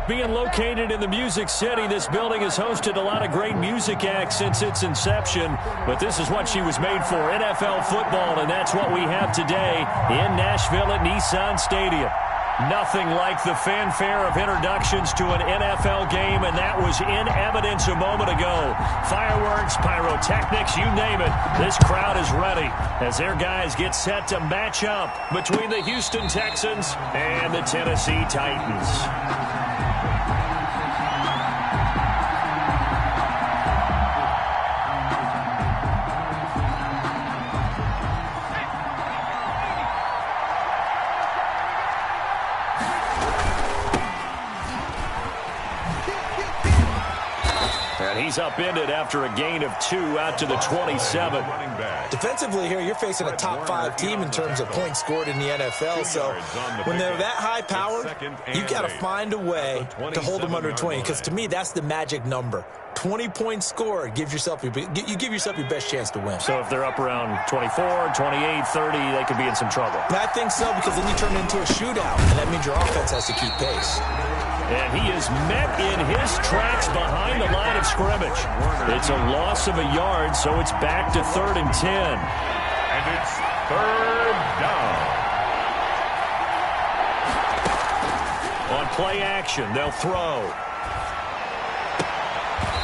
being located in the Music City. This building has hosted a lot of great music acts since its inception, but this is what she was made for, NFL football, and that's what we have today in Nashville at Nissan Stadium. Nothing like the fanfare of introductions to an NFL game, and that was in evidence a moment ago. Fireworks, pyrotechnics, you name it. This crowd is ready as their guys get set to match up between the Houston Texans and the Tennessee Titans. He's upended after a gain of 2 out to the 27. Defensively here, you're facing a top-5 team in terms of points scored in the NFL. So when they're that high-powered, you've got to find a way to hold them under 20. Because to me, that's the magic number. 20 points scored gives yourself you give yourself your best chance to win. So if they're up around 24, 28, 30, they could be in some trouble. I think so, because then you turn it into a shootout, and that means your offense has to keep pace. And he is met in his tracks behind the line of scrimmage. It's a loss of a yard, so it's back to 3rd and 10. And it's 3rd down. On play action, they'll throw.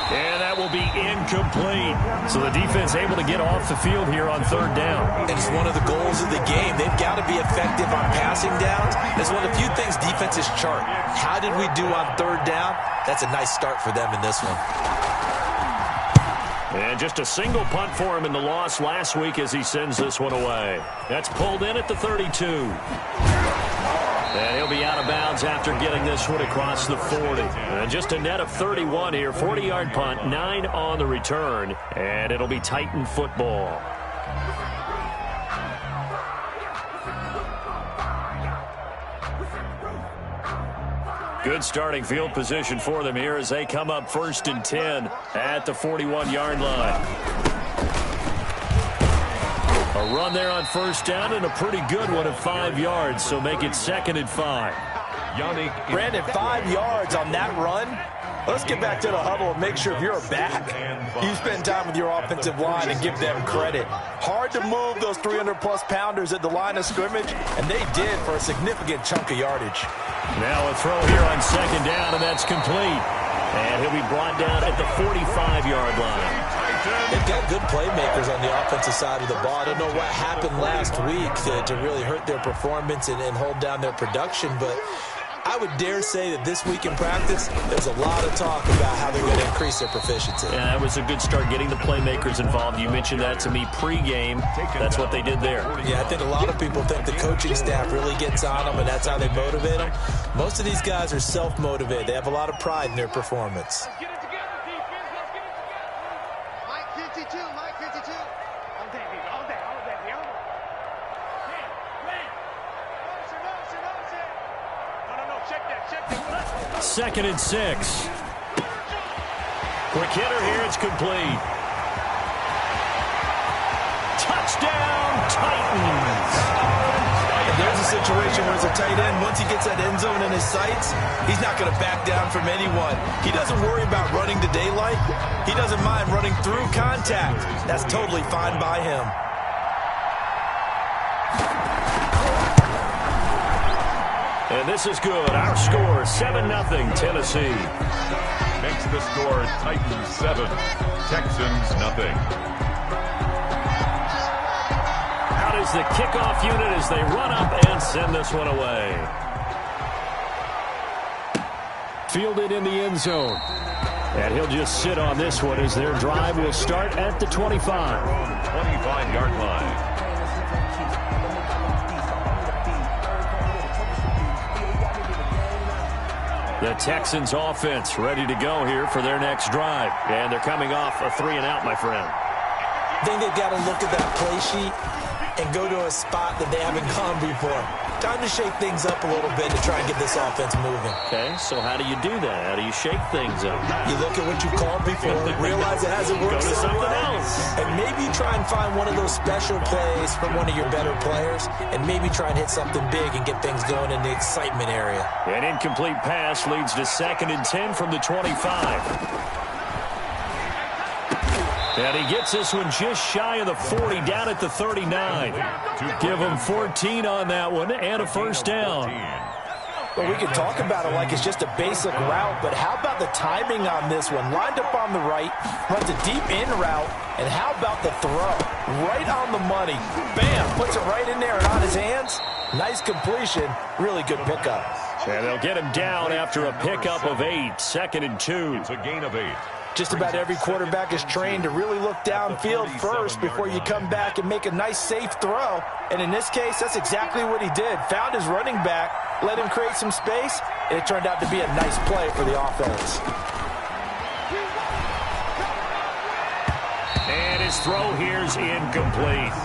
And that will be incomplete. So the defense able to get off the field here on 3rd down. And it's one of the goals of the game. They've got to be effective on passing downs. It's one of the few things defenses chart. How did we do on 3rd down? That's a nice start for them in this one. And just a single punt for him in the loss last week as he sends this one away. That's pulled in at the 32. And he'll be out of bounds after getting this one across the 40. And just a net of 31 here. 40-yard punt, 9 on the return. And it'll be Titan football. Good starting field position for them here as they come up 1st and 10 at the 41-yard line. A run there on 1st down and a pretty good one of 5 yards, so make it 2nd and 5. Brandon, 5 yards on that run. Let's get back to the huddle and make sure if you're a back, you spend time with your offensive line and give them credit. Hard to move those 300-plus pounders at the line of scrimmage, and they did for a significant chunk of yardage. Now a throw here on 2nd down, and that's complete. And he'll be brought down at the 45-yard line. They've got good playmakers on the offensive side of the ball. I don't know what happened last week to really hurt their performance and hold down their production, but I would dare say that this week in practice, there's a lot of talk about how they're going to increase their proficiency. Yeah, that was a good start getting the playmakers involved. You mentioned that to me pregame. That's what they did there. Yeah, I think a lot of people think the coaching staff really gets on them, and that's how they motivate them. Most of these guys are self-motivated. They have a lot of pride in their performance. Second and 6. Quick hitter here. It's complete. Touchdown, Titans. And there's a situation where it's a tight end. Once he gets that end zone in his sights, he's not going to back down from anyone. He doesn't worry about running to daylight. He doesn't mind running through contact. That's totally fine by him. And this is good. Our score, 7-0 Tennessee. Makes the score Titans 7, Texans 0. Out is the kickoff unit as they run up and send this one away. Fielded in the end zone. And he'll just sit on this one as their drive will start at the 25. 25-yard line. The Texans offense ready to go here for their next drive. And they're coming off a 3-and-out, my friend. I think they've got to look at that play sheet and go to a spot that they haven't gone before. Time to shake things up a little bit to try and get this offense moving. Okay, so how do you do that? How do you shake things up? You look at what you called before, realize it hasn't worked Go to so something well, else. and maybe try and find one of those special plays from one of your better players, and maybe try and hit something big and get things going in the excitement area. An incomplete pass leads to 2nd and 10 from the 25. And he gets this one just shy of the 40, down at the 39. Give him 14 on that one and a first down. Well, we can talk about it like it's just a basic route, but how about the timing on this one? Lined up on the right, runs a deep in route, and how about the throw? Right on the money. Bam, puts it right in there and on his hands. Nice completion, really good pickup. And they'll get him down after a pickup of 8, 2nd and 2. It's a gain of 8. Just about every quarterback is trained to really look downfield first before you come back and make a nice, safe throw. And in this case, that's exactly what he did. Found his running back, let him create some space, and it turned out to be a nice play for the offense. And his throw here's incomplete.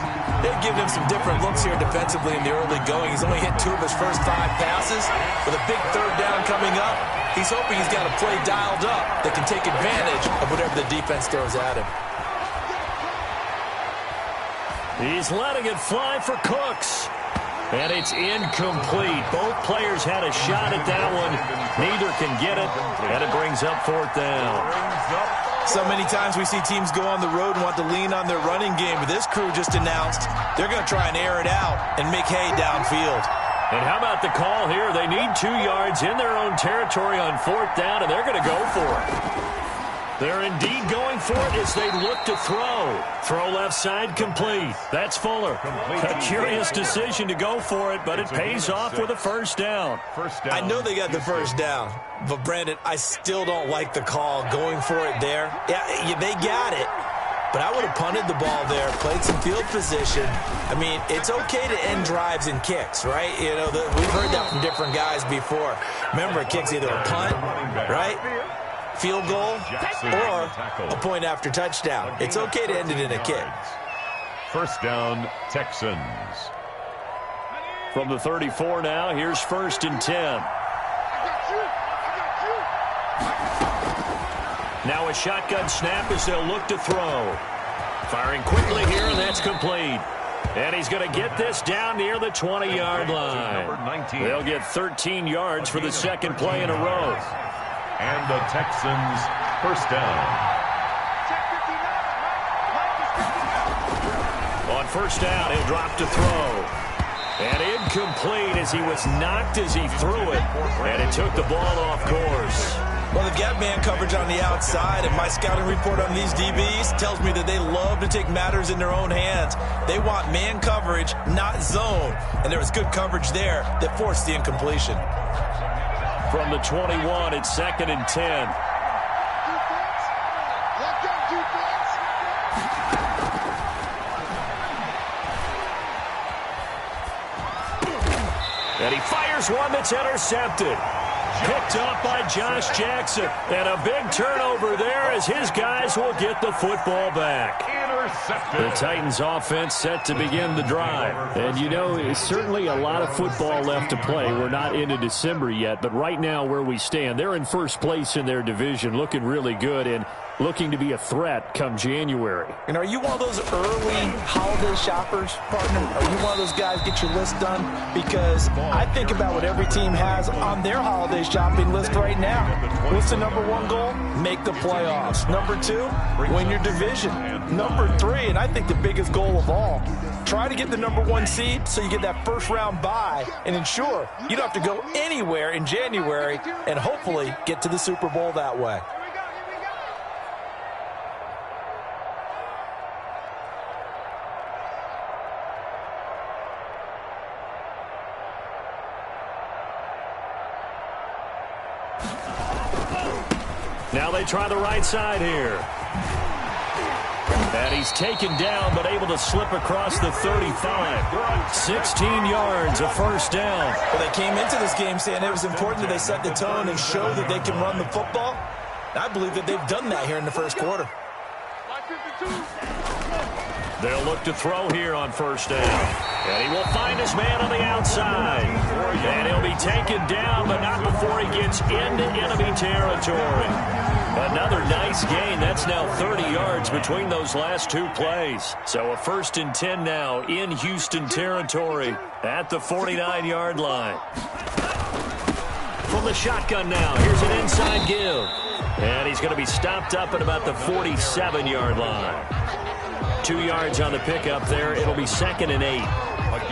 They've given him some different looks here defensively in the early going. He's only hit 2 of his first 5 passes. With a big 3rd down coming up, he's hoping he's got a play dialed up that can take advantage of whatever the defense throws at him. He's letting it fly for Cooks. And it's incomplete. Both players had a shot at that one. Neither can get it. And it brings up 4th down. So many times we see teams go on the road and want to lean on their running game. But this crew just announced they're going to try and air it out and make hay downfield. And how about the call here? They need 2 yards in their own territory on 4th down, and they're going to go for it. They're indeed going for it as they look to throw. Throw left side complete. That's Fuller. A curious decision to go for it, but it pays off with a first down. I know they got the first down, but Brandon, I still don't like the call going for it there. Yeah, they got it. But I would have punted the ball there, played some field position. I mean, it's okay to end drives and kicks, right? You know, we've heard that from different guys before. Remember, a kick's either a punt, right? Field goal, or a point after touchdown. It's okay to end it in a kick. First down, Texans. From the 34 now, here's 1st and 10. Now a shotgun snap as they'll look to throw. Firing quickly here, and that's complete. And he's going to get this down near the 20-yard line. They'll get 13 yards for the 2nd play in a row. And the Texans first down. On 1st down, he'll drop to throw. And incomplete as he was knocked as he threw it. And it took the ball off course. Well, they've got man coverage on the outside, and my scouting report on these DBs tells me that they love to take matters in their own hands. They want man coverage, not zone. And there was good coverage there that forced the incompletion. From the 21, it's 2nd and 10. And he fires one that's intercepted. Picked up by Josh Jackson. And a big turnover there as his guys will get the football back. The Titans offense set to begin the drive. And you know, it's certainly a lot of football left to play. We're not into December yet, but right now where we stand, they're in first place in their division, looking really good and looking to be a threat come January. And are you one of those early holiday shoppers, partner? Are you one of those guys get your list done? Because I think about what every team has on their holiday shopping list right now. What's the #1 goal? Make the playoffs. #2, win your division. #3, and I think the biggest goal of all, try to get the #1 seed so you get that first round bye and ensure you don't have to go anywhere in January and hopefully get to the Super Bowl that way. Now they try the right side here. And he's taken down, but able to slip across the 35. 16 yards, a first down. Well, they came into this game saying it was important that they set the tone and show that they can run the football. I believe that they've done that here in the first quarter. They'll look to throw here on first down. And he will find his man on the outside. And he'll be taken down, but not before he gets into enemy territory. Another nice gain. That's now 30 yards between those last two plays. So a 1st and 10 now in Houston territory at the 49-yard line. From the shotgun now, here's an inside give. And he's going to be stopped up at about the 47-yard line. 2 yards on the pickup there. It'll be 2nd and 8.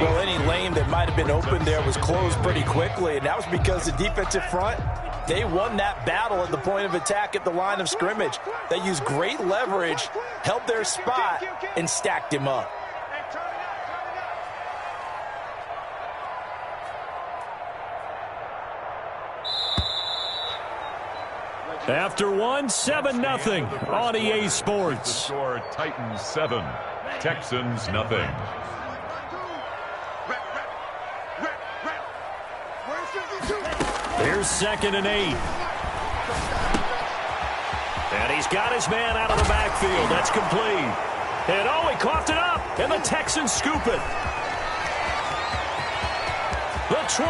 Well, any lane that might have been open there was closed pretty quickly, and that was because the defensive front, they won that battle at the point of attack at the line of scrimmage. They used great leverage, held their spot, and stacked him up. After one, 7-0 on EA Sports. The score, Titans 7, Texans nothing. Here's 2nd and 8. And he's got his man out of the backfield. That's complete. And oh, he coughed it up. And the Texans scoop it. The 20.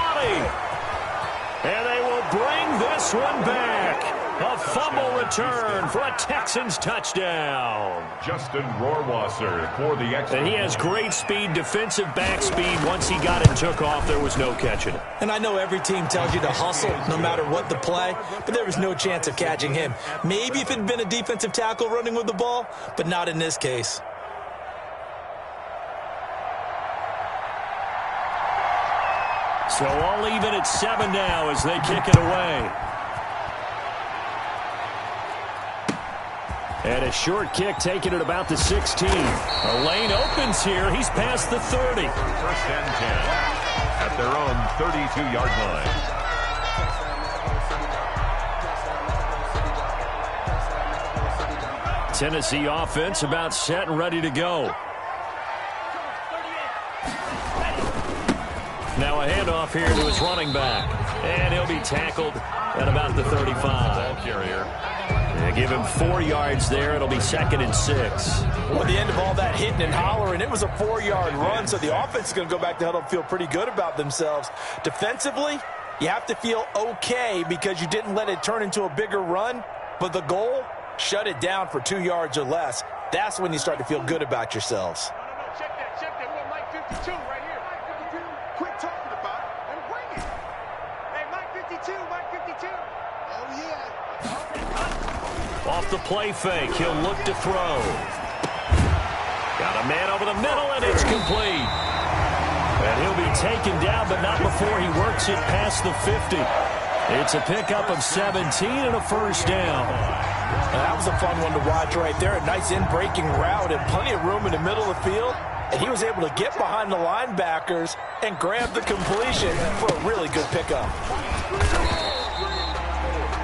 And they will bring this one back. A fumble return for a Texans touchdown. Justin Rohrwasser for the extra. And he has great speed, defensive back speed. Once he got it and took off, there was no catching it. And I know every team tells you to hustle no matter what the play, but there was no chance of catching him. Maybe if it had been a defensive tackle running with the ball, but not in this case. So all even at 7 now as they kick it away. And a short kick taken at about the 16. A lane opens here. He's past the 30. 1st and 10 at their own 32-yard line. Tennessee offense about set and ready to go. Now a handoff here to his running back. And he'll be tackled at about the 35. Ball carrier. They give him 4 yards there. It'll be 2nd and 6. Well, at the end of all that hitting and hollering, it was a 4-yard run, so the offense is going to go back to huddle and feel pretty good about themselves. Defensively, you have to feel okay because you didn't let it turn into a bigger run, but the goal, shut it down for 2 yards or less. That's when you start to feel good about yourselves. Check that. We want Mike 52 right here. Mike 52. Quit talking about it and bring it. Hey, Mike 52. Oh, yeah. Off the play fake, he'll look to throw. Got a man over the middle, and it's complete. And he'll be taken down, but not before he works it past the 50. It's a pickup of 17 and a 1st down. That was a fun one to watch right there. A nice in-breaking route and plenty of room in the middle of the field. And he was able to get behind the linebackers and grab the completion for a really good pickup.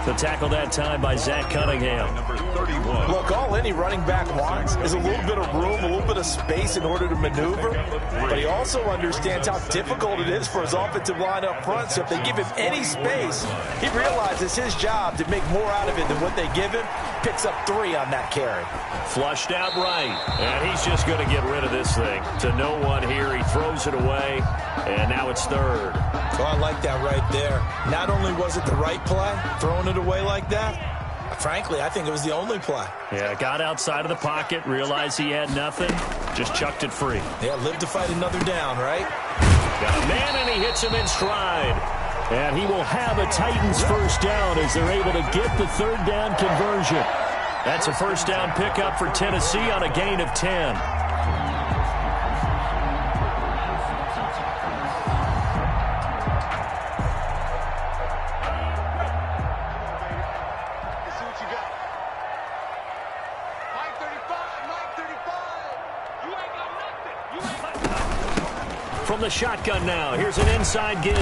The tackle that time by Zach Cunningham. Number 31. Look, all any running back wants is a little bit of room, a little bit of space in order to maneuver. But he also understands how difficult it is for his offensive line up front. So if they give him any space, he realizes his job to make more out of it than what they give him. Picks up 3 on that carry. Flushed out right. And he's just going to get rid of this thing. To no one here. He throws it away. And now it's 3rd. So I like that right there. Not only was it the right play, throwing it away like that, frankly, I think it was the only play. Yeah, got outside of the pocket, realized he had nothing, just chucked it free. Yeah, live to fight another down, right? Got a man, and he hits him in stride. And he will have a Titans 1st down as they're able to get the 3rd down conversion. That's a 1st down pickup for Tennessee on a gain of 10. From the shotgun now, here's an inside give.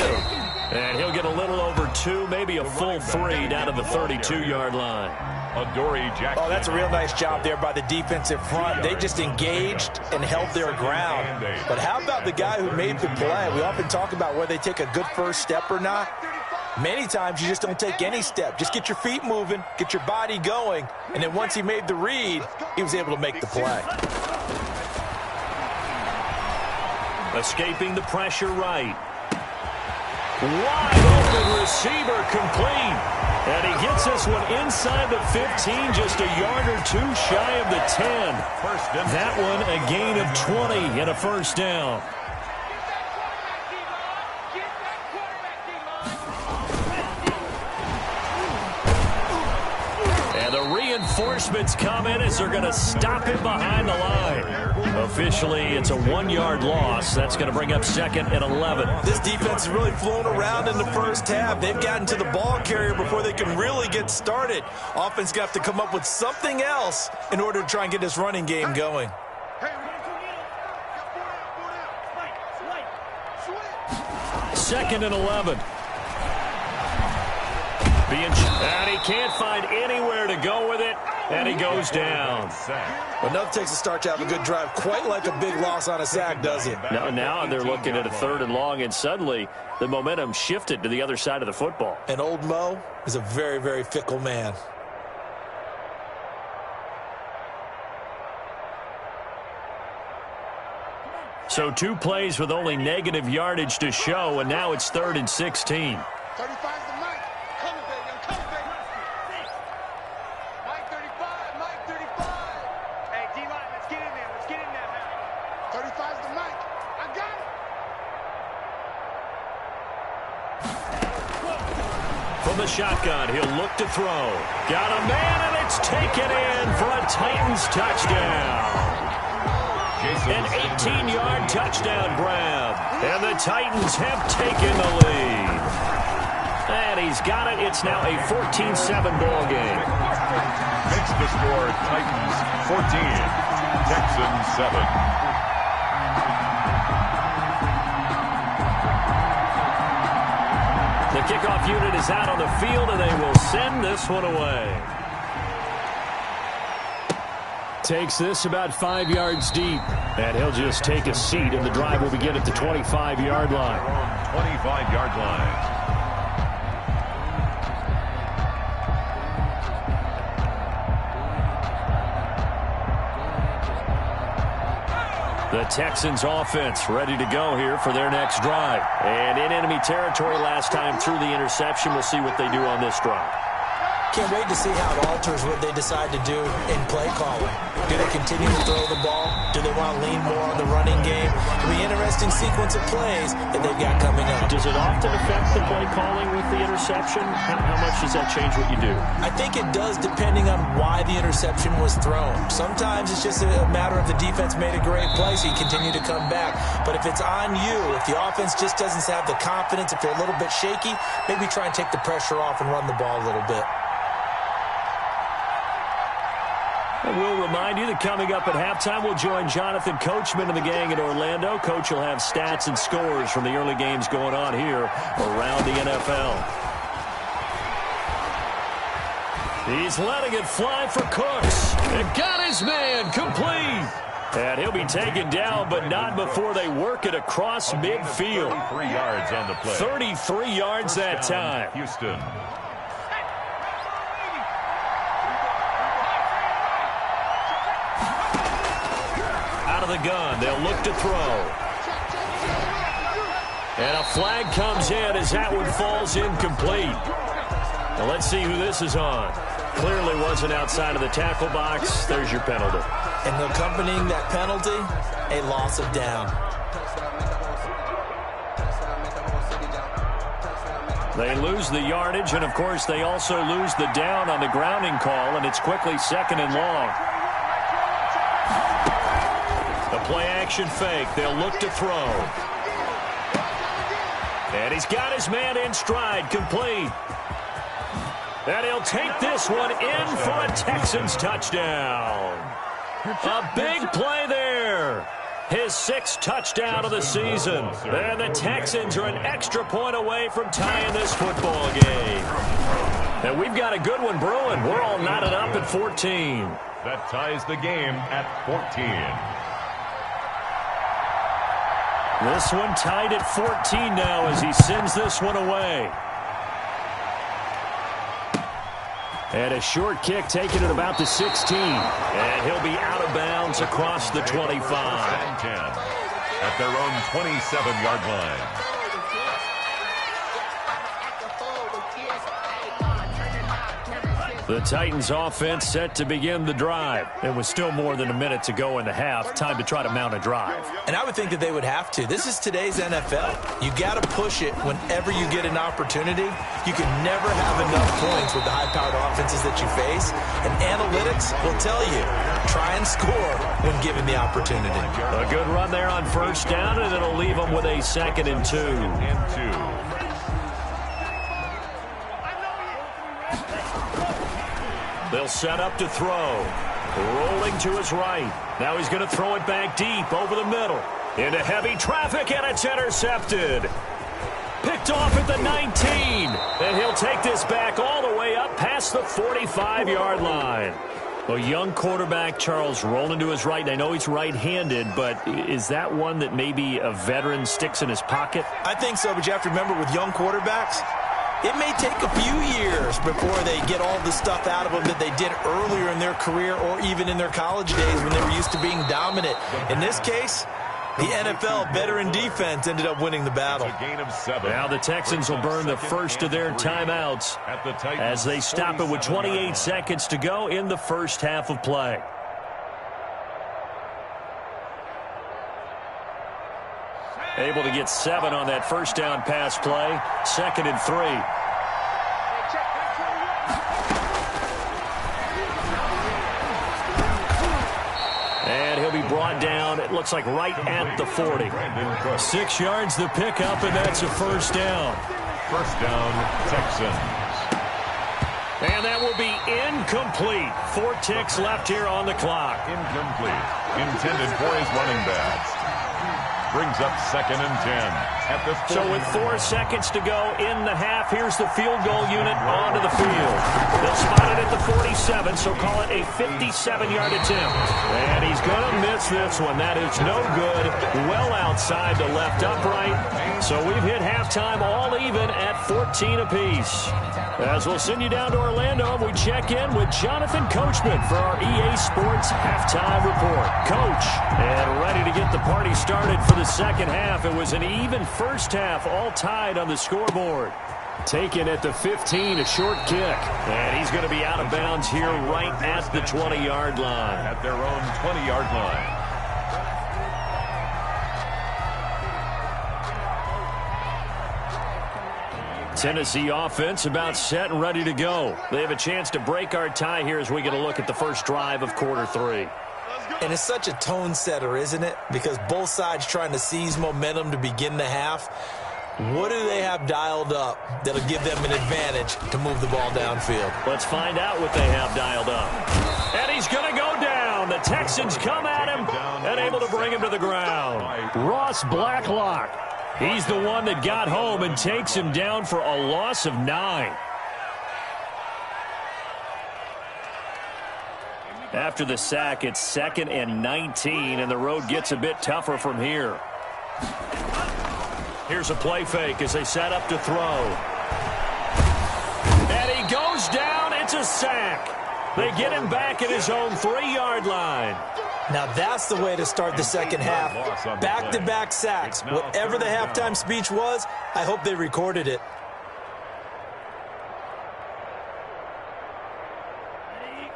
And he'll get a little over 2, maybe a full 3 down to the 32-yard line. Adoree Jackson. Oh, that's a real nice job there by the defensive front. They just engaged and held their ground. But how about the guy who made the play? We often talk about whether they take a good first step or not. Many times you just don't take any step. Just get your feet moving, get your body going, and then once he made the read, he was able to make the play. Escaping the pressure right. Wide open receiver complete. And he gets this one inside the 15, just a yard or two shy of the 10. That one a gain of 20 and a first down. And the reinforcements come in as they're going to stop him behind the line. Officially, it's a 1-yard loss. That's going to bring up second and 11. This defense has really flown around in the first half. They've gotten to the ball carrier before they can really get started. Offense got to come up with something else in order to try and get this running game going. Second and 11. And he can't find anywhere to go with it, and he goes down. Enough takes to start to have a good drive, quite like a big loss on a sack, does it? Now they're looking at a 3rd and long, and suddenly the momentum shifted to the other side of the football. And old Mo is a very, very fickle man. So 2 plays with only negative yardage to show, and now it's 3rd and 16. 35's the mic. Coming, baby. I'm coming, baby. Mike 35. Mike 35. Hey, D-line, let's get in there. Let's get in there now. 35's the mic. I got it. From the shotgun, he'll look to throw. Got a man, and it's taken in for a Titans touchdown. An 18-yard touchdown grab. And the Titans have taken the lead. And he's got it. It's now a 14-7 ball game. Makes the score Titans 14, Texans 7. The kickoff unit is out on the field, and they will send this one away. Takes this about 5 yards deep, and he'll just take a seat, and the drive will begin at the 25-yard line. 25-yard line. The Texans offense ready to go here for their next drive. And in enemy territory last time through the interception. We'll see what they do on this drive. Can't wait to see how it alters what they decide to do in play calling. Do they continue to throw the ball? Do they want to lean more on the running game? It'll be an interesting sequence of plays that they've got coming up. Does it often affect the play calling with the interception? How much does that change what you do? I think it does, depending on why the interception was thrown. Sometimes it's just a matter of the defense made a great play, so you continue to come back. But if it's on you, if the offense just doesn't have the confidence, if they're a little bit shaky, maybe try and take the pressure off and run the ball a little bit. And we'll remind you that coming up at halftime, we'll join Jonathan Coachman and the gang in Orlando. Coach will have stats and scores from the early games going on here around the NFL. He's letting it fly for Cooks. And got his man complete. And he'll be taken down, but not before they work it across midfield. 33 yards on the play. 33 yards that time. Houston. Out of the gun, they'll look to throw. And a flag comes in as that one falls incomplete. Now let's see who this is on. Clearly wasn't outside of the tackle box. There's your penalty. And accompanying that penalty, a loss of down. They lose the yardage, and of course they also lose the down on the grounding call, and it's quickly 2nd and long. The play action fake. They'll look to throw. And he's got his man in stride, complete. And he'll take this one in for a Texans touchdown. A big play there. His 6th touchdown of the season. And the Texans are an extra point away from tying this football game. And we've got a good one brewing. We're all knotted up at 14. That ties the game at 14. This one tied at 14 now as he sends this one away. And a short kick taken at about the 16. And he'll be out of bounds across the 25. at their own 27-yard line. The Titans offense set to begin the drive. It was still more than a minute to go in the half. Time to try to mount a drive. And I would think that they would have to. This is today's NFL. You got to push it whenever you get an opportunity. You can never have enough points with the high-powered offenses that you face. And analytics will tell you, try and score when given the opportunity. A good run there on first down, and it'll leave them with a 2nd and 2. They'll set up to throw. Rolling to his right. Now he's going to throw it back deep over the middle. Into heavy traffic, and it's intercepted. Picked off at the 19. And he'll take this back all the way up past the 45-yard line. A young quarterback, Charles, rolling to his right. And I know he's right-handed, but is that one that maybe a veteran sticks in his pocket? I think so, but you have to remember with young quarterbacks, it may take a few years before they get all the stuff out of them that they did earlier in their career or even in their college days when they were used to being dominant. In this case, the NFL veteran defense ended up winning the battle. Now the Texans will burn the first of their timeouts as they stop it with 28 seconds to go in the first half of play. Able to get 7 on that first down pass play. 2nd and 3. And he'll be brought down, it looks like right at the 40. 6 yards the pickup, and that's a first down. First down, Texans. And that will be incomplete. 4 ticks left here on the clock. Incomplete. Intended for his running backs. Brings up 2nd and 10 at the 40. So with 4 seconds to go in the half, here's the field goal unit onto the field. They'll spot it at the 47, so call it a 57-yard attempt. And he's going to miss this one. That is no good. Well outside the left upright. So we've hit halftime all even at 14 apiece. As we'll send you down to Orlando, we check in with Jonathan Coachman for our EA Sports Halftime Report. Coach, and ready to get the party started for the second half. It was an even first half, all tied on the scoreboard. Taken at the 15, a short kick. And he's going to be out of bounds here right at the 20-yard line. At their own 20-yard line. Tennessee offense about set and ready to go. They have a chance to break our tie here as we get a look at the first drive of quarter 3. And it's such a tone setter, isn't it? Because both sides trying to seize momentum to begin the half. What do they have dialed up that'll give them an advantage to move the ball downfield? Let's find out what they have dialed up. And he's going to go down. The Texans come at him and able to bring him to the ground. Ross Blacklock. He's the one that got home and takes him down for a loss of 9. After the sack, it's 2nd and 19, and the road gets a bit tougher from here. Here's a play fake as they set up to throw. And he goes down. It's a sack. They get him back at his own 3-yard line. Now that's the way to start the second half. Back-to-back sacks. Whatever the halftime speech was, I hope they recorded it.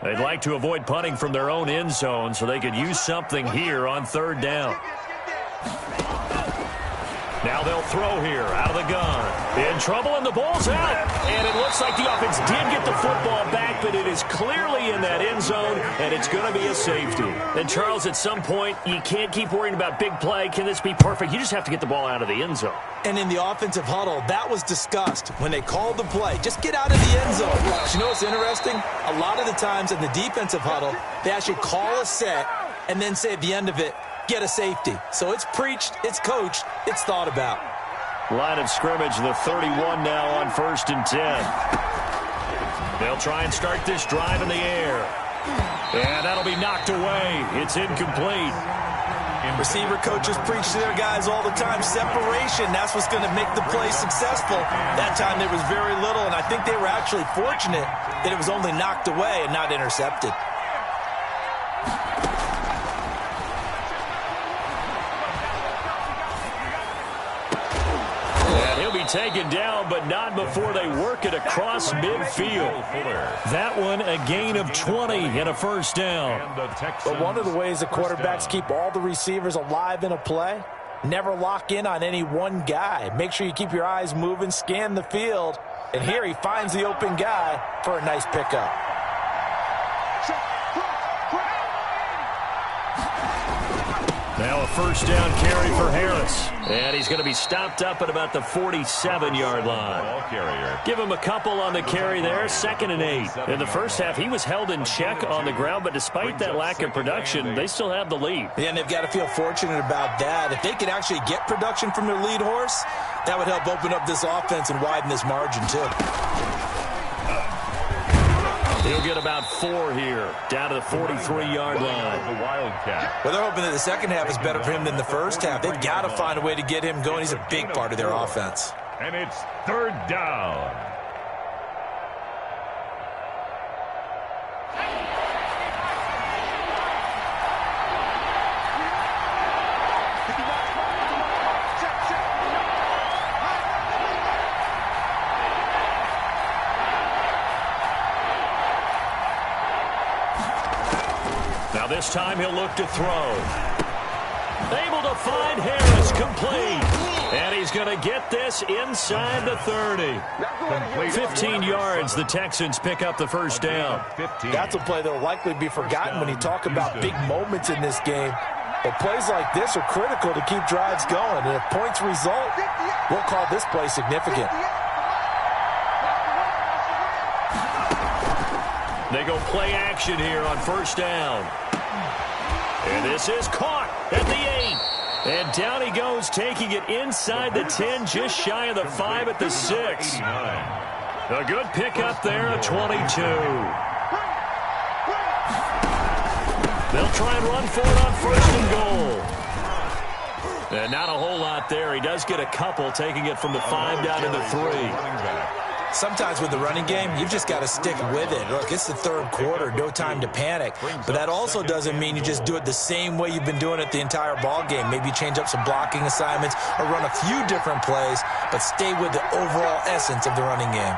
They'd like to avoid punting from their own end zone so they could use something here on 3rd down. Now they'll throw here out of the gun. In trouble, and the ball's out. And it looks like the offense did get the football back, but it is clearly in that end zone, and it's going to be a safety. And, Charles, at some point, you can't keep worrying about big play. Can this be perfect? You just have to get the ball out of the end zone. And in the offensive huddle, that was discussed when they called the play. Just get out of the end zone. But you know what's interesting? A lot of the times in the defensive huddle, they actually call a set and then say at the end of it, get a safety. So it's preached, it's coached, it's thought about. Line of scrimmage, the 31 now on 1st and 10. They'll try and start this drive in the air. And that'll be knocked away. It's incomplete. Receiver coaches preach to their guys all the time. Separation, that's what's going to make the play successful. That time there was very little, and I think they were actually fortunate that it was only knocked away and not intercepted. taken down, but not before they work it across midfield. That one a gain of 20 and a first down. But one of the ways the quarterbacks keep all the receivers alive in a play, never lock in on any one guy. Make sure you keep your eyes moving, scan the field. And here he finds the open guy for a nice pickup. Now a first down carry for Harris. And he's going to be stopped up at about the 47-yard line. Give him a couple on the carry there, 2nd and 8. In the first half, he was held in check on the ground, but despite that lack of production, they still have the lead. Yeah, and they've got to feel fortunate about that. If they could actually get production from their lead horse, that would help open up this offense and widen this margin, too. He'll get about 4 here, down to the 43-yard line. The Wildcat. Well, they're hoping that the second half is better for him than the first half. They've got to find a way to get him going. He's a big part of their offense. And it's 3rd down. Now this time he'll look to throw. Able to find Harris, complete. And he's going to get this inside the 30. 15 yards, the Texans pick up the first down. That's a play that will likely be forgotten when you talk about big moments in this game. But plays like this are critical to keep drives going. And if points result, we'll call this play significant. They go play action here on first down. And this is caught at the 8. And down he goes, taking it inside the 10, just shy of the 5 at the 6. A good pickup there, a 22. They'll try and run for it on 1st and goal. And not a whole lot there. He does get a couple, taking it from the 5 down to the 3. Sometimes with the running game, you've just got to stick with it. Look, it's the 3rd quarter, no time to panic. But that also doesn't mean you just do it the same way you've been doing it the entire ball game. Maybe change up some blocking assignments or run a few different plays, but stay with the overall essence of the running game.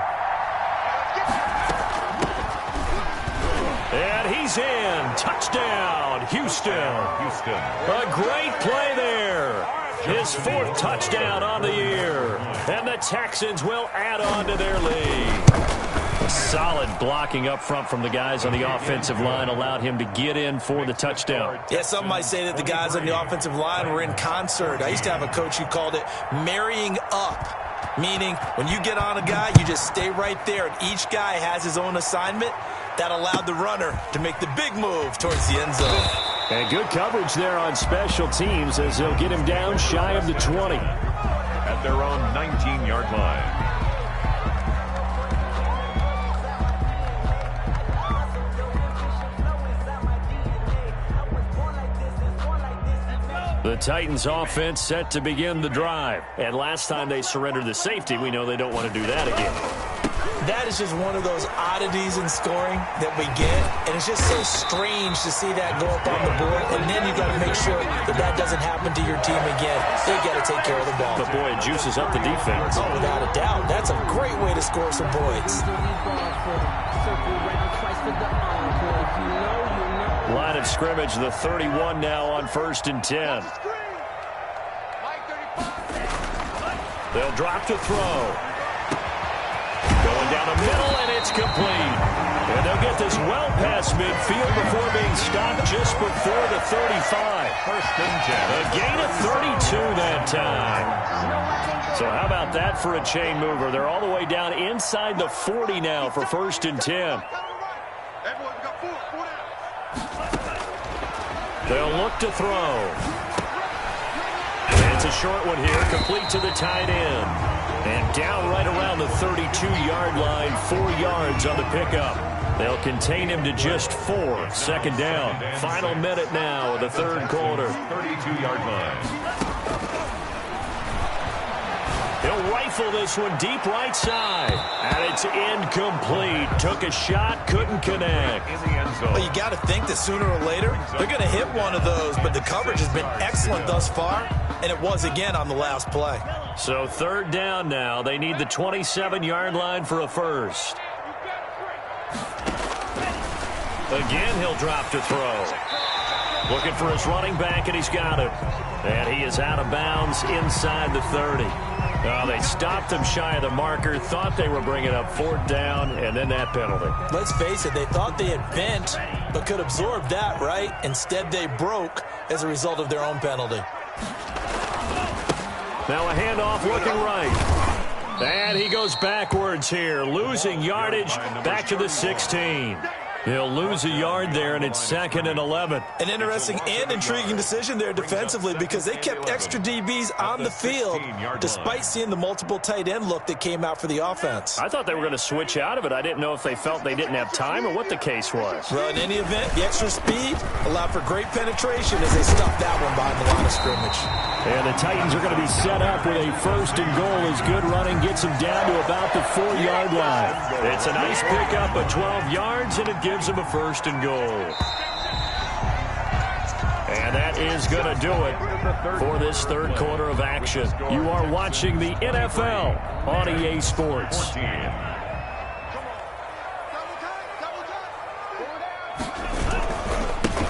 And he's in. Touchdown, Houston. A great play there. His 4th touchdown on the year. And the Texans will add on to their lead. Solid blocking up front from the guys on the offensive line allowed him to get in for the touchdown. Yeah, some might say that the guys on the offensive line were in concert. I used to have a coach who called it marrying up, meaning when you get on a guy, you just stay right there, and each guy has his own assignment. That allowed the runner to make the big move towards the end zone. And good coverage there on special teams as they'll get him down shy of the 20. At their own 19-yard line. The Titans offense set to begin the drive. And last time they surrendered the safety, we know they don't want to do that again. That is just one of those oddities in scoring that we get, and it's just so strange to see that go up on the board, and then you got to make sure that that doesn't happen to your team again. They got to take care of the ball. But boy, it juices up the defense. Oh, without a doubt. That's a great way to score some points. Line of scrimmage, the 31 now on 1st and 10. They'll drop to throw. Going down the middle, and it's complete. And they'll get this well past midfield before being stopped just before the 35. 1st and 10. A gain of 32 that time. So how about that for a chain mover? They're all the way down inside the 40 now for 1st and 10. They'll look to throw. And it's a short one here, complete to the tight end. And down right around the 32-yard line, 4 yards on the pickup. They'll contain him to just 4. 2nd down. Final minute now of the 3rd quarter. 32-yard line. He'll rifle this one deep right side. And it's incomplete. Took a shot, couldn't connect. In the end zone. Well, you got to think that sooner or later, they're going to hit one of those, but the coverage has been excellent thus far, and it was again on the last play. So third down now. They need the 27-yard line for a first. Again, he'll drop to throw. Looking for his running back, and he's got it. And he is out of bounds inside the 30. They stopped him shy of the marker, thought they were bringing up fourth down, and then that penalty. Let's face it, they thought they had bent, but could absorb that, right? Instead, they broke as a result of their own penalty. Now a handoff looking right. And he goes backwards here, losing yardage back to the 16. He'll lose a yard there, and it's 2nd and 11. An interesting and intriguing decision there defensively because they kept extra DBs on the field despite seeing the multiple tight end look that came out for the offense. I thought they were going to switch out of it. I didn't know if they felt they didn't have time or what the case was. Well, in any event, the extra speed allowed for great penetration as they stuffed that one behind the line of scrimmage. And the Titans are going to be set up with a first and goal as good running gets them down to about the 4-yard line. It's a nice pickup of 12 yards, and it gives them a first and goal. And that is going to do it for this third quarter of action. You are watching the NFL on EA Sports.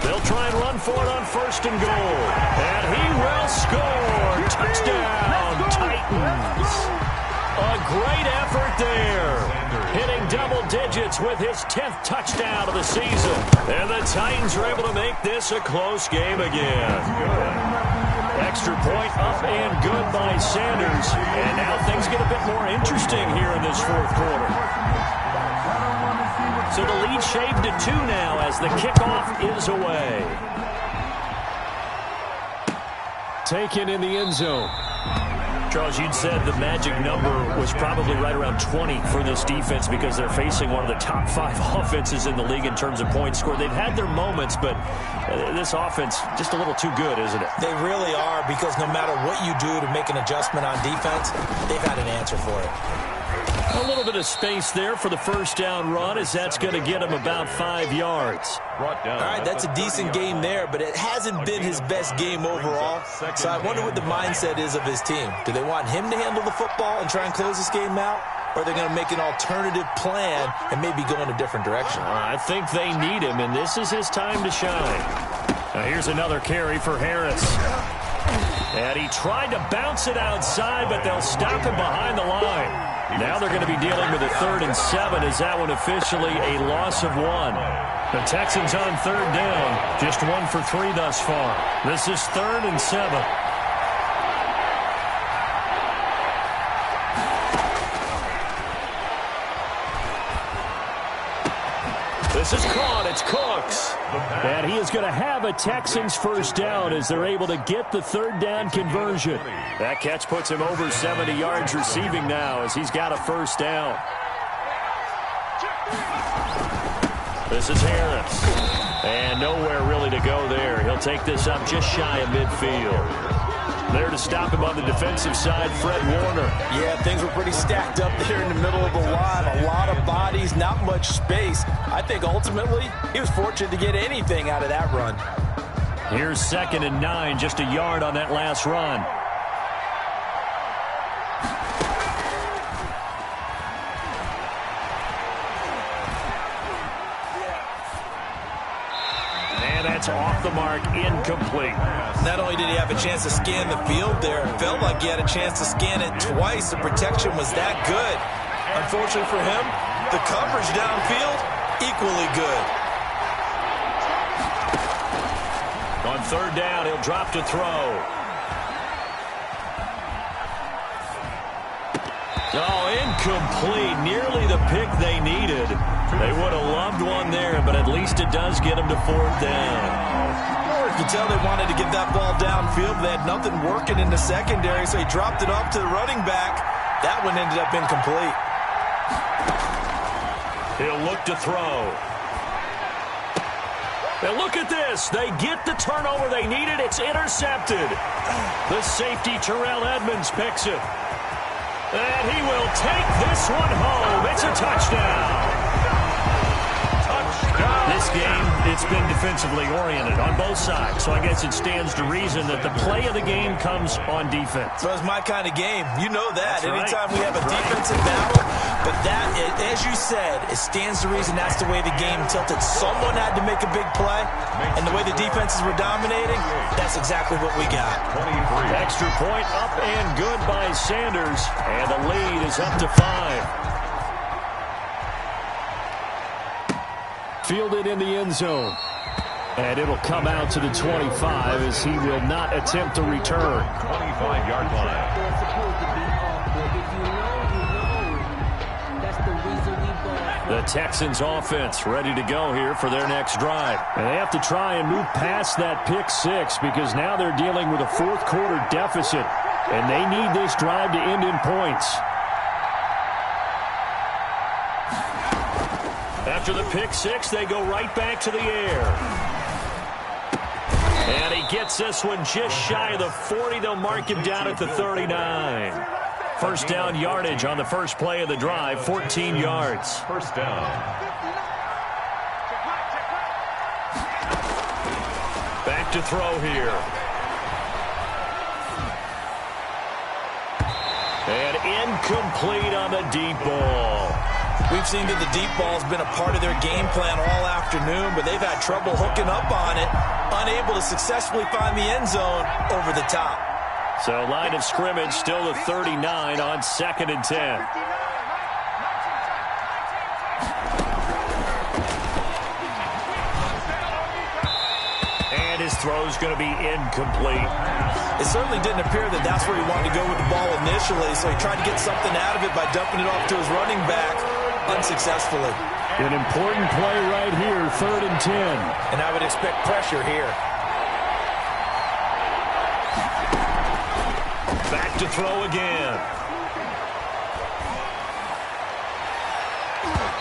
They'll try and run for it on first and goal. And he will score. Touchdown, Titans. A great effort there. Hitting double digits with his 10th touchdown of the season. And the Titans are able to make this a close game again. Extra point up and good by Sanders. And now things get a bit more interesting here in this fourth quarter. So the lead shaved to 2 now as the kickoff is away. Taken in the end zone. Charles, you'd said the magic number was probably right around 20 for this defense because they're facing one of the top 5 offenses in the league in terms of points scored. They've had their moments, but this offense just a little too good, isn't it? They really are, because no matter what you do to make an adjustment on defense, they've had an answer for it. A little bit of space there for the first down run, as that's going to get him about 5 yards. All right, that's a decent game there, but it hasn't been his best game overall. So I wonder what the mindset is of his team. Do they want him to handle the football and try and close this game out? Or are they going to make an alternative plan and maybe go in a different direction? I think they need him, and this is his time to shine. Now here's another carry for Harris. And he tried to bounce it outside, but they'll stop him behind the line. Now they're going to be dealing with a 3rd and 7 as that one officially a loss of 1. The Texans on 3rd down, just 1 for 3 thus far. This is 3rd and 7. This is caught. It's Cooks. And he is going to have a Texans first down as they're able to get the 3rd down conversion. That catch puts him over 70 yards receiving now as he's got a first down. This is Harris. And nowhere really to go there. He'll take this up just shy of midfield. There to stop him on the defensive side, Fred Warner. Yeah, things were pretty stacked up there in the middle of the line. A lot of bodies, not much space. I think ultimately he was fortunate to get anything out of that run. Here's 2nd and 9, just a yard on that last run. That's off the mark, incomplete. Not only did he have a chance to scan the field there, it felt like he had a chance to scan it twice. The protection was that good. Unfortunately for him, the coverage downfield, equally good. On 3rd down, he'll drop to throw. Oh, incomplete. Nearly the pick they needed. They would have loved one there, but at least it does get them to 4th down. You can tell they wanted to get that ball downfield. They had nothing working in the secondary, so he dropped it off to the running back. That one ended up incomplete. He'll look to throw. Now look at this. They get the turnover they needed. It's intercepted. The safety, Terrell Edmonds, picks it. And he will take this one home. It's a touchdown. This this game, it's been defensively oriented on both sides. So I guess it stands to reason that the play of the game comes on defense. So it's my kind of game. You know that. That's right. Anytime we have a defensive battle, but that, as you said, it stands to reason that's the way the game tilted. Someone had to make a big play, and the way the defenses were dominating, that's exactly what we got. 23. Extra point up and good by Sanders, and the lead is up to 5. Fielded in the end zone. And it'll come out to the 25 as he will not attempt to return. 25-yard line. The Texans offense ready to go here for their next drive. And they have to try and move past that pick six because now they're dealing with a fourth quarter deficit. And they need this drive to end in points. After the pick six, they go right back to the air. And he gets this one just shy of the 40. They'll mark him down at the 39. First down yardage on the first play of the drive, 14 yards. First down. Back to throw here. And incomplete on the deep ball. We've seen that the deep ball's been a part of their game plan all afternoon, but they've had trouble hooking up on it, unable to successfully find the end zone over the top. So line of scrimmage still the 39 on 2nd and 10. And his throw's going to be incomplete. It certainly didn't appear that that's where he wanted to go with the ball initially, so he tried to get something out of it by dumping it off to his running back unsuccessfully. An important play right here, 3rd and 10. And I would expect pressure here. Back to throw again.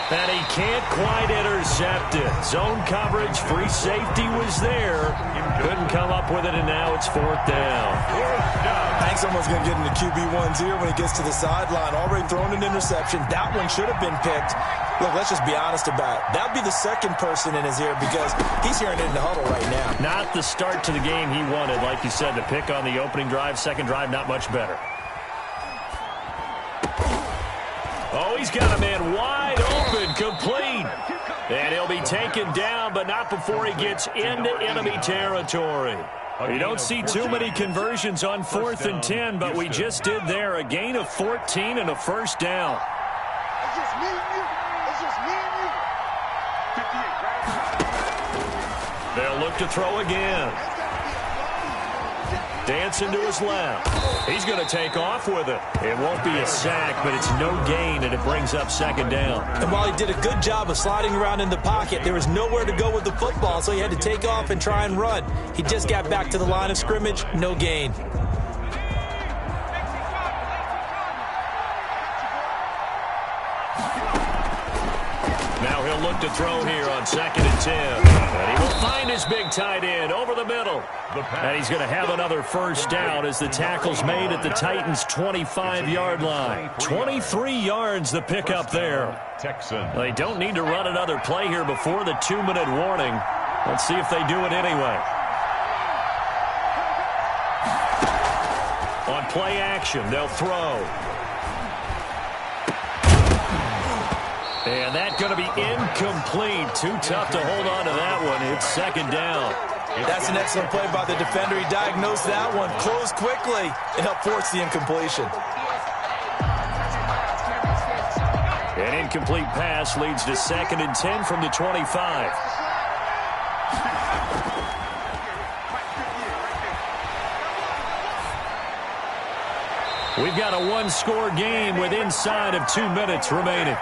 And he can't quite intercept it. Zone coverage, free safety was there. Couldn't come up with it, and now it's 4th down. I think someone's going to get into QB1's ear when he gets to the sideline. Already thrown an interception. That one should have been picked. Look, let's just be honest about it. That would be the second person in his ear because he's hearing it in the huddle right now. Not the start to the game he wanted. Like you said, the pick on the opening drive, second drive, not much better. Oh, he's got a man wide open, complete. And he'll be taken down, but not before he gets into enemy territory. You don't see too many conversions on 4th and 10, but we just did there. A gain of 14 and a first down. It's just me and you. It's just me and you. 58, right? They'll look to throw again. Dancing to his left. He's going to take off with it. It won't be a sack, but it's no gain, and it brings up 2nd down. And while he did a good job of sliding around in the pocket, there was nowhere to go with the football, so he had to take off and try and run. He just got back to the line of scrimmage, no gain. Now he'll look to throw here on 2nd and 10. And he will find his big tight end over the middle. And he's going to have another first down as the tackle's made at the Titans' 25-yard line. 23 yards the pickup there. Texans. They don't need to run another play here before the 2-minute warning. Let's see if they do it anyway. On play action, they'll throw. And that's going to be incomplete. Too tough to hold on to that one. It's 2nd down. That's an excellent play by the defender. He diagnosed that one, closed quickly, and helped force the incompletion. An incomplete pass leads to 2nd and 10 from the 25. We've got a one-score game with inside of 2 minutes remaining.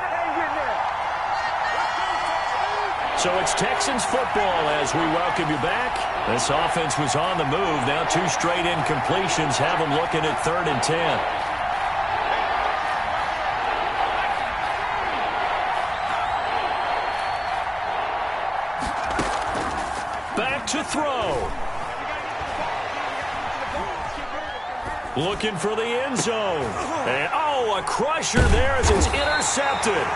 So it's Texans football as we welcome you back. This offense was on the move. Now 2 straight incompletions have them looking at 3rd and 10. Back to throw. Looking for the end zone. And, oh, a crusher there as it's intercepted.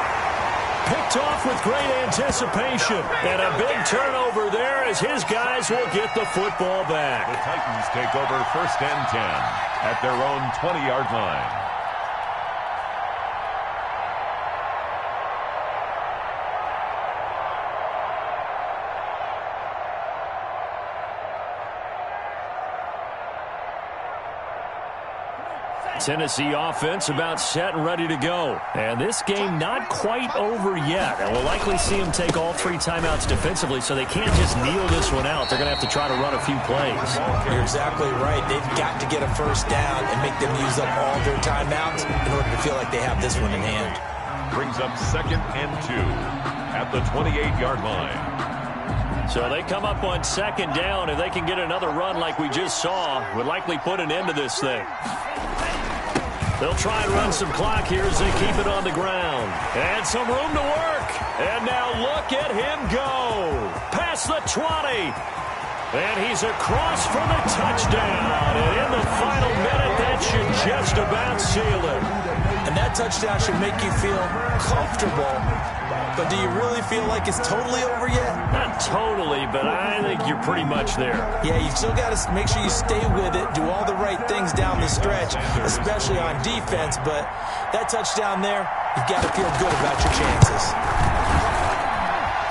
picked off with great anticipation. And a big turnover there as his guys will get the football back. The Titans take over 1st and 10 at their own 20-yard line. Tennessee offense about set and ready to go. And this game not quite over yet. And we'll likely see them take all 3 timeouts defensively, so they can't just kneel this one out. They're going to have to try to run a few plays. You're exactly right. They've got to get a first down and make them use up all their timeouts in order to feel like they have this one in hand. Brings up 2nd and 2 at the 28-yard line. So they come up on 2nd down. If they can get another run like we just saw, would likely put an end to this thing. They'll try and run some clock here as they keep it on the ground. And some room to work. And now look at him go. Past the 20. And he's across for the touchdown. And in the final minute, that should just about seal it. And that touchdown should make you feel comfortable. But do you really feel like it's totally over yet? Not totally, but I think you're pretty much there. Yeah, you still got to make sure you stay with it, do all the right things down the stretch, especially on defense. But that touchdown there, you've got to feel good about your chances.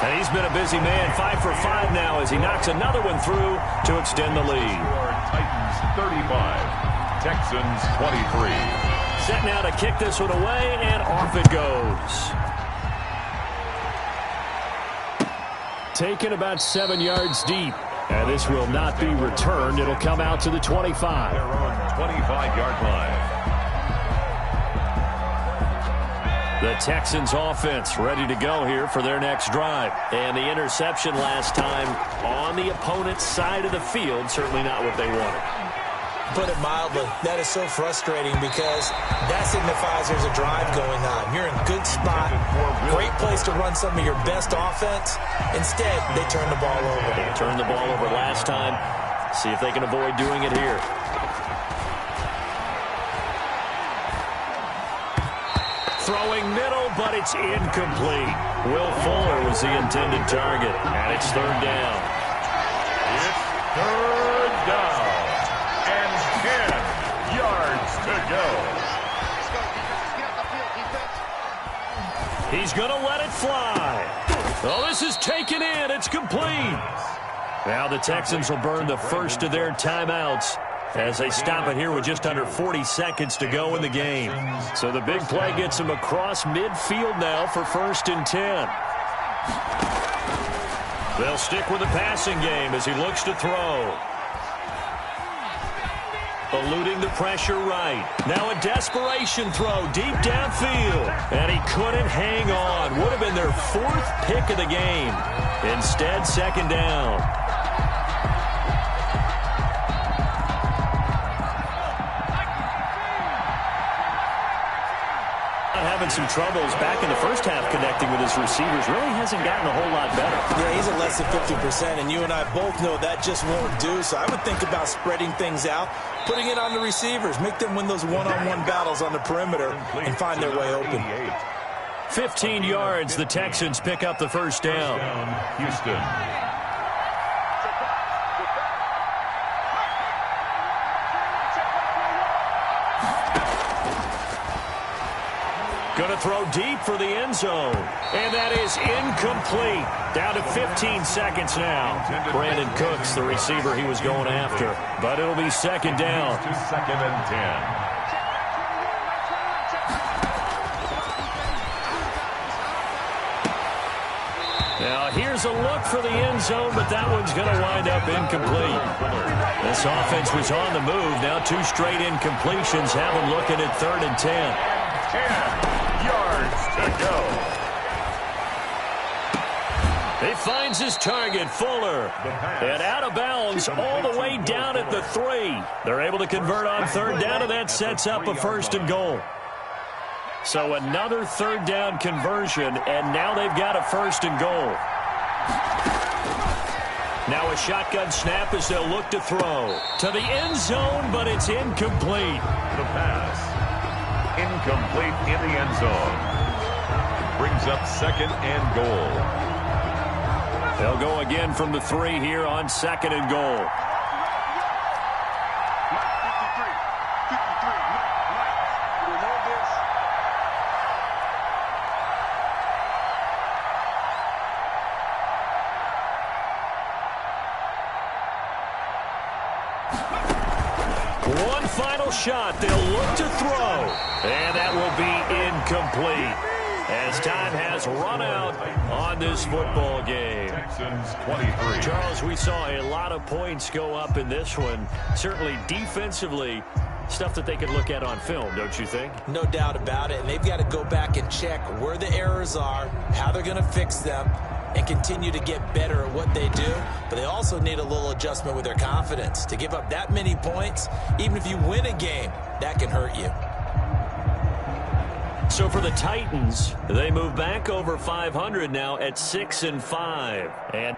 And he's been a busy man, 5 for 5 now as he knocks another one through to extend the lead. Titans 35, Texans 23. Set now to kick this one away, and off it goes. Taken about 7 yards deep. And this will not be returned. It'll come out to the 25. Their own 25-yard line. The Texans offense ready to go here for their next drive. And the interception last time on the opponent's side of the field, certainly not what they wanted. Put it mildly, that is so frustrating because that signifies there's a drive going on. You're in a good spot, great place to run some of your best offense. Instead, they turn the ball over. They turned the ball over last time. See if they can avoid doing it here. Throwing middle, but it's incomplete. Will Fuller was the intended target, and it's 3rd down. It's 3rd down. 10 yards to go. He's going to let it fly. Oh, this is taken in. It's complete. Now the Texans will burn the first of their timeouts as they stop it here with just under 40 seconds to go in the game. So the big play gets him across midfield now for 1st and 10. They'll stick with the passing game as he looks to throw. Eluding the pressure right. Now a desperation throw deep downfield. And he couldn't hang on. Would have been their 4th pick of the game. Instead, 2nd down. Having some troubles back in the first half connecting with his receivers. Really hasn't gotten a whole lot better. Yeah, he's at less than 50%, and you and I both know that just won't do. So I would think about spreading things out, putting it on the receivers, make them win those one-on-one battles on the perimeter and find their way open. 15 yards, the Texans pick up the first down. Houston. Going to throw deep for the end zone. And that is incomplete. Down to 15 seconds now. Brandon Cooks, the receiver he was going after. But it'll be 2nd down. To 2nd and 10. Now here's a look for the end zone, but that one's going to wind up incomplete. This offense was on the move. Now 2 straight incompletions have them looking at 3rd and 10. 10 yards to go. He finds his target, Fuller. And out of bounds all the way down at the 3. They're able to convert on 3rd down, and that sets up a 1st and goal. So another 3rd down conversion, and now they've got a 1st and goal. Now a shotgun snap as they'll look to throw. To the end zone, but it's incomplete. The pass. Incomplete in the end zone. Brings up 2nd and goal. They'll go again from the 3 here on 2nd and goal. One final shot. They'll look to throw. And that will be incomplete, as time has run out on this football game. Texans 23. Charles, we saw a lot of points go up in this one. Certainly defensively, stuff that they could look at on film, don't you think? No doubt about it. And they've got to go back and check where the errors are, how they're going to fix them, and continue to get better at what they do. But they also need a little adjustment with their confidence. To give up that many points, even if you win a game, that can hurt you. So for the Titans, they move back over 500 now at 6-5. And